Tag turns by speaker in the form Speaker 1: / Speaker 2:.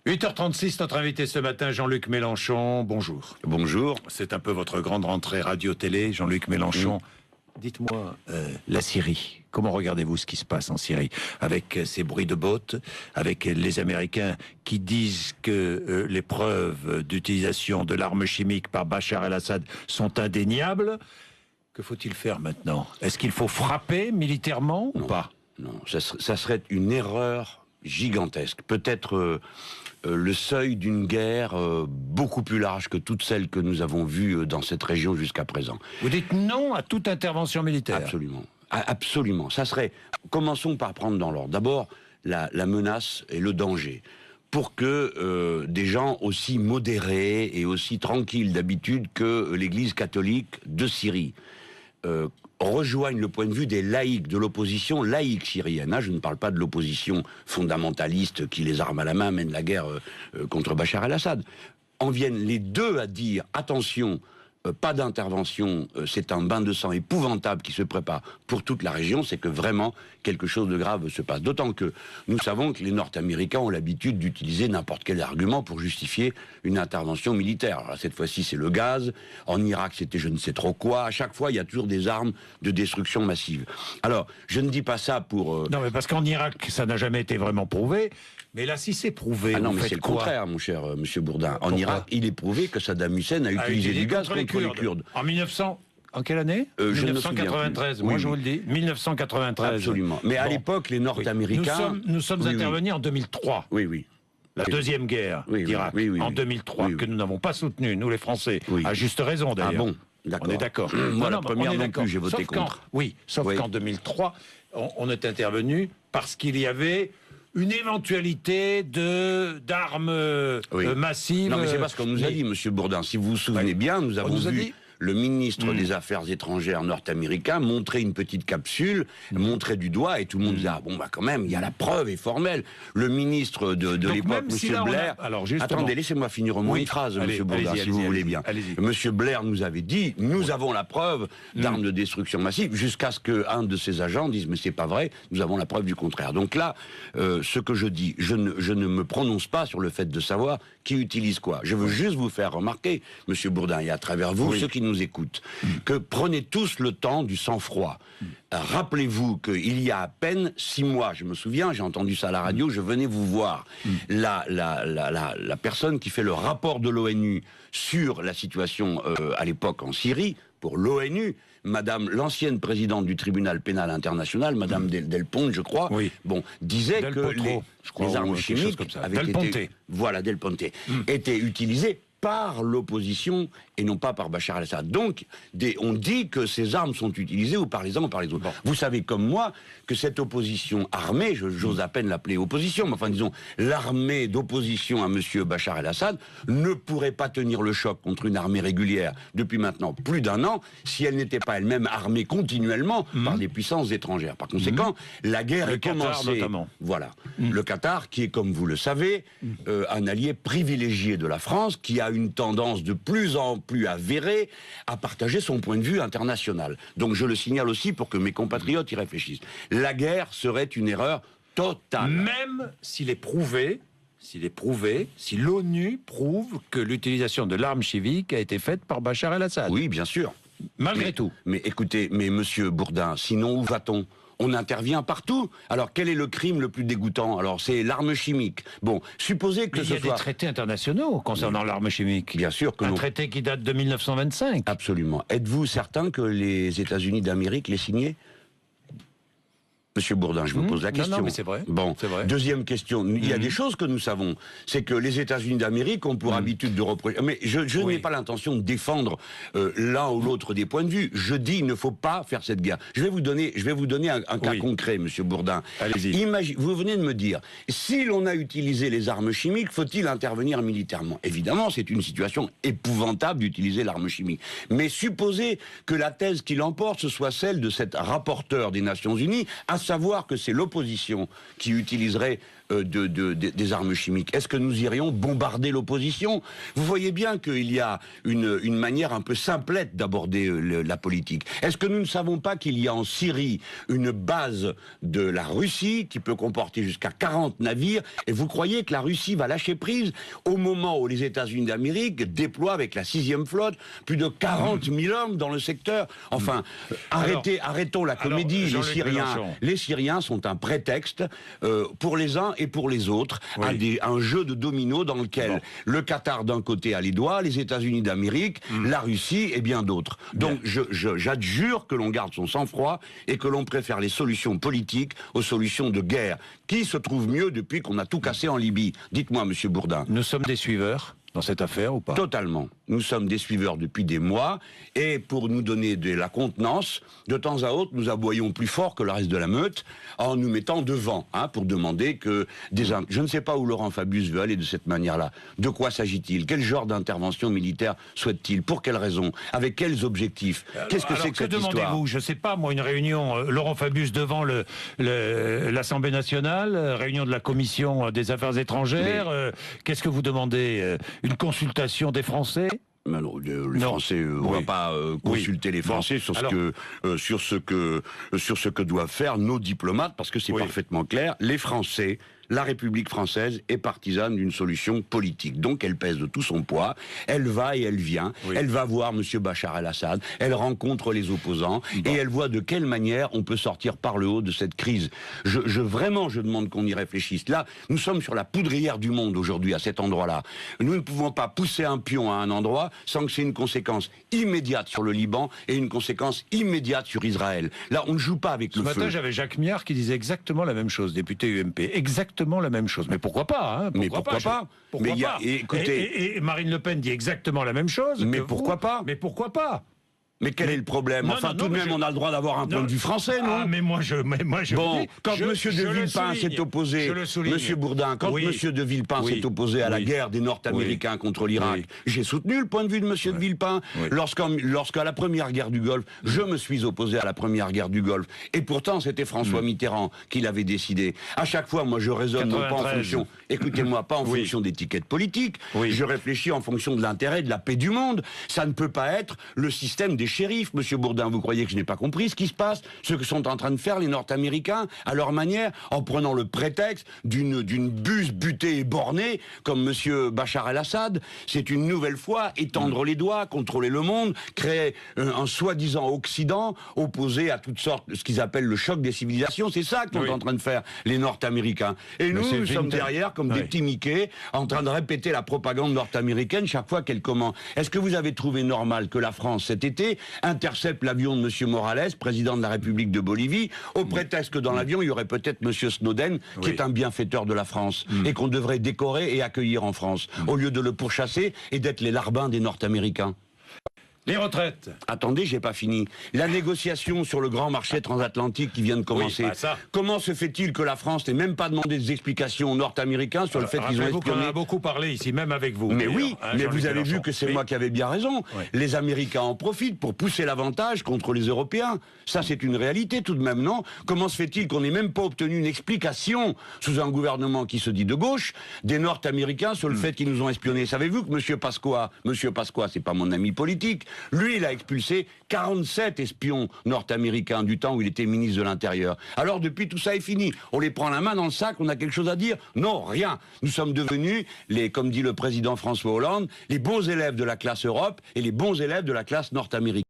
Speaker 1: 8h36, notre invité ce matin, Jean-Luc Mélenchon. Bonjour.
Speaker 2: Bonjour.
Speaker 1: C'est un peu votre grande rentrée radio-télé, Jean-Luc Mélenchon. Dites-moi, la Syrie, comment regardez-vous ce qui se passe en Syrie? Avec ces bruits de bottes, avec les Américains qui disent que les preuves d'utilisation de l'arme chimique par Bachar el-Assad sont indéniables. Que faut-il faire maintenant? Est-ce qu'il faut frapper militairement ou pas?
Speaker 2: Non, ça serait une erreur gigantesque. Peut-être le seuil d'une guerre beaucoup plus large que toutes celles que nous avons vues dans cette région jusqu'à présent.
Speaker 1: Vous dites non à toute intervention militaire?
Speaker 2: Absolument. Absolument. Ça serait... Commençons par prendre dans l'ordre. D'abord, la menace et le danger. Pour que des gens aussi modérés et aussi tranquilles d'habitude que l'Église catholique de Syrie rejoignent le point de vue des laïcs, de l'opposition laïque syrienne. Je ne parle pas de l'opposition fondamentaliste qui, les armes à la main, mène la guerre contre Bachar el-Assad. En viennent les deux à dire, attention, pas d'intervention, c'est un bain de sang épouvantable qui se prépare pour toute la région, c'est que vraiment quelque chose de grave se passe. D'autant que nous savons que les Nord-Américains ont l'habitude d'utiliser n'importe quel argument pour justifier une intervention militaire. Alors, cette fois-ci, c'est le gaz. En Irak, c'était je ne sais trop quoi. À chaque fois, il y a toujours des armes de destruction massive. Alors, je ne dis pas ça pour...
Speaker 1: Non, mais parce qu'en Irak, ça n'a jamais été vraiment prouvé. Mais là, si c'est prouvé,
Speaker 2: non, mais c'est le contraire, mon cher monsieur Bourdin. En Irak, il est prouvé que Saddam Hussein a utilisé du gaz contre les Kurdes.
Speaker 1: En 1900... En quelle année? 1993, moi je vous le dis. 1993.
Speaker 2: Absolument. Mais à l'époque, les Nord-Américains...
Speaker 1: Nous sommes intervenus en 2003.
Speaker 2: Oui, oui.
Speaker 1: La deuxième guerre d'Irak, en 2003, que nous n'avons pas soutenue, nous les Français, à juste raison d'ailleurs.
Speaker 2: Ah bon? D'accord.
Speaker 1: On est d'accord.
Speaker 2: Moi, la première non plus, j'ai voté contre.
Speaker 1: Sauf qu'en 2003, on est intervenu parce qu'il y avait une éventualité d'armes massives.
Speaker 2: Non, mais c'est pas ce qu'on nous a dit, monsieur Bourdin. Si vous vous souvenez bien, nous avons vu le ministre des Affaires étrangères nord-américain montrer une petite capsule, montrer du doigt, et tout le monde disait, quand même, il y a la preuve est formelle. Le ministre de l'époque, monsieur Blair... Attendez, laissez-moi finir au moins une phrase, monsieur Bourdin, si vous voulez bien. Monsieur Blair nous avait dit, nous avons la preuve d'armes de destruction massive, jusqu'à ce qu'un de ses agents dise, mais c'est pas vrai, nous avons la preuve du contraire. Donc là, ce que je dis, je ne me prononce pas sur le fait de savoir qui utilise quoi. Je veux juste vous faire remarquer, monsieur Bourdin, et à travers vous, ceux qui nous écoutent, que prenez tous le temps du sang-froid. Rappelez-vous qu'il y a à peine 6 mois, je me souviens, j'ai entendu ça à la radio, je venais vous voir, la personne qui fait le rapport de l'ONU sur la situation à l'époque en Syrie, pour l'ONU, madame, l'ancienne présidente du tribunal pénal international, madame Del Ponte, je crois, disait que les armes chimiques avaient été... Voilà, Del Ponte, étaient utilisées par l'opposition et non pas par Bachar el-Assad. Donc, on dit que ces armes sont utilisées ou par les uns ou par les autres. Vous savez comme moi que cette opposition armée, j'ose à peine l'appeler opposition, mais enfin disons, l'armée d'opposition à monsieur Bachar el-Assad ne pourrait pas tenir le choc contre une armée régulière depuis maintenant plus d'1 an si elle n'était pas elle-même armée continuellement par des puissances étrangères. Par conséquent, la guerre est commencée. Notamment. Voilà. Le Qatar, qui est, comme vous le savez, un allié privilégié de la France, qui a une tendance de plus en plus avérée à partager son point de vue international. Donc je le signale aussi pour que mes compatriotes y réfléchissent. La guerre serait une erreur totale.
Speaker 1: Même s'il est prouvé, si l'ONU prouve que l'utilisation de l'arme chimique a été faite par Bachar el-Assad.
Speaker 2: Oui, bien sûr.
Speaker 1: Malgré tout.
Speaker 2: Mais écoutez, monsieur Bourdin, sinon où va-t-on ? On intervient partout. Alors, quel est le crime le plus dégoûtant? Alors, c'est l'arme chimique. Bon, supposez que
Speaker 1: il y a des traités internationaux concernant l'arme chimique.
Speaker 2: Bien sûr que
Speaker 1: un traité qui date de 1925.
Speaker 2: Absolument. Êtes-vous certain que les États-Unis d'Amérique l'aient signé? Monsieur Bourdin, je vous pose la question.
Speaker 1: Non, mais c'est vrai.
Speaker 2: Bon,
Speaker 1: vrai.
Speaker 2: Deuxième question. Il y a des choses que nous savons. C'est que les États-Unis d'Amérique ont pour habitude de reprocher... Mais je n'ai pas l'intention de défendre l'un ou l'autre des points de vue. Je dis, il ne faut pas faire cette guerre. Je vais vous donner un cas concret, monsieur Bourdin.
Speaker 1: Allez-y.
Speaker 2: Vous venez de me dire, si l'on a utilisé les armes chimiques, faut-il intervenir militairement? Évidemment, c'est une situation épouvantable d'utiliser l'arme chimique. Mais supposez que la thèse qui l'emporte, ce soit celle de cette rapporteure des Nations Unies, à savoir que c'est l'opposition qui utiliserait des armes chimiques? Est-ce que nous irions bombarder l'opposition? Vous voyez bien qu'il y a une manière un peu simplette d'aborder la politique. Est-ce que nous ne savons pas qu'il y a en Syrie une base de la Russie qui peut comporter jusqu'à 40 navires, et vous croyez que la Russie va lâcher prise au moment où les États-Unis d'Amérique déploient avec la 6e flotte plus de 40 000 hommes dans le secteur? Enfin, arrêtons la comédie. Les Syriens sont un prétexte pour les uns et pour les autres, un jeu de dominos dans lequel le Qatar d'un côté a les doigts, les États-Unis d'Amérique, la Russie et bien d'autres. Donc j'adjure que l'on garde son sang-froid et que l'on préfère les solutions politiques aux solutions de guerre. Qui se trouve mieux depuis qu'on a tout cassé en Libye? Dites-moi, monsieur Bourdin.
Speaker 1: Nous sommes des suiveurs dans cette affaire ou pas?
Speaker 2: Totalement. Nous sommes des suiveurs depuis des mois, et pour nous donner de la contenance, de temps à autre, nous aboyons plus fort que le reste de la meute, en nous mettant devant, pour demander que je ne sais pas où Laurent Fabius veut aller de cette manière-là. De quoi s'agit-il? Quel genre d'intervention militaire souhaite-t-il? Pour quelles raisons? Avec quels objectifs? Qu'est-ce que c'est que cette histoire?
Speaker 1: Demandez-vous? Je ne sais pas, moi, une réunion, Laurent Fabius devant l'Assemblée nationale, réunion de la Commission des Affaires étrangères, qu'est-ce que vous demandez? Une consultation des Français?
Speaker 2: Non, les Français, on ne va pas consulter les Français sur ce que doivent faire nos diplomates, parce que c'est parfaitement clair. Les Français, la République française est partisane d'une solution politique. Donc elle pèse de tout son poids, elle va et elle vient, elle va voir M. Bachar el-Assad, elle rencontre les opposants, et elle voit de quelle manière on peut sortir par le haut de cette crise. Vraiment, je demande qu'on y réfléchisse. Là, nous sommes sur la poudrière du monde aujourd'hui, à cet endroit-là. Nous ne pouvons pas pousser un pion à un endroit sans que c'est une conséquence immédiate sur le Liban et une conséquence immédiate sur Israël. Là, on ne joue pas avec le feu.
Speaker 1: Ce matin, j'avais Jacques Miard qui disait exactement la même chose, député UMP. Exactement la même chose. Mais pourquoi pas?
Speaker 2: Pourquoi pas?
Speaker 1: Écoutez, et Marine Le Pen dit exactement la même chose.
Speaker 2: Mais pourquoi pas?
Speaker 1: Mais pourquoi pas?
Speaker 2: Mais quel est le problème? Tout de même, on a le droit d'avoir un point de vue français, non?
Speaker 1: Mais moi, je
Speaker 2: bon, quand M. de Villepin s'est opposé, M. Bourdin, quand M. de Villepin s'est opposé à la guerre des Nord-Américains contre l'Irak, j'ai soutenu le point de vue de M. de Villepin. Lorsqu'à la première guerre du Golfe, je me suis opposé à la première guerre du Golfe. Et pourtant, c'était François Mitterrand qui l'avait décidé. À chaque fois, moi, je raisonne non pas en fonction, écoutez-moi, pas en fonction d'étiquettes politiques. Je réfléchis en fonction de l'intérêt, de la paix du monde. Ça ne peut pas être le système des shérifs, monsieur Bourdin. Vous croyez que je n'ai pas compris ce qui se passe, ce que sont en train de faire les Nord-Américains à leur manière, en prenant le prétexte d'une buse butée et bornée comme monsieur Bachar el-Assad? C'est une nouvelle fois étendre les doigts, contrôler le monde, créer un soi-disant Occident opposé à toutes sortes, ce qu'ils appellent le choc des civilisations. C'est ça qu'ils sont en train de faire les Nord-Américains. Et nous sommes derrière comme des petits Mickey en train de répéter la propagande nord-américaine chaque fois qu'elle commence. Est-ce que vous avez trouvé normal que la France cet été intercepte l'avion de M. Morales, président de la République de Bolivie, au prétexte que dans l'avion, il y aurait peut-être M. Snowden, qui est un bienfaiteur de la France, et qu'on devrait décorer et accueillir en France, au lieu de le pourchasser et d'être les larbins des Nord-Américains?
Speaker 1: Les retraites.
Speaker 2: Attendez, j'ai pas fini. La négociation sur le grand marché transatlantique qui vient de commencer. Comment se fait-il que la France n'ait même pas demandé des explications aux Nord-Américains sur le fait qu'ils ont espionné?
Speaker 1: On en a beaucoup parlé ici, même avec vous.
Speaker 2: Mais oui, mais vous avez vu que c'est moi qui avais bien raison. Les Américains en profitent pour pousser l'avantage contre les Européens. Ça, c'est une réalité tout de même, non? Comment se fait-il qu'on n'ait même pas obtenu une explication sous un gouvernement qui se dit de gauche des Nord-Américains sur le fait qu'ils nous ont espionnés? Savez-vous que M. Pasqua, c'est pas mon ami politique, lui, il a expulsé 47 espions nord-américains du temps où il était ministre de l'Intérieur. Alors depuis, tout ça est fini. On les prend la main dans le sac, on a quelque chose à dire? Non, rien. Nous sommes devenus, comme dit le président François Hollande, les bons élèves de la classe Europe et les bons élèves de la classe nord-américaine.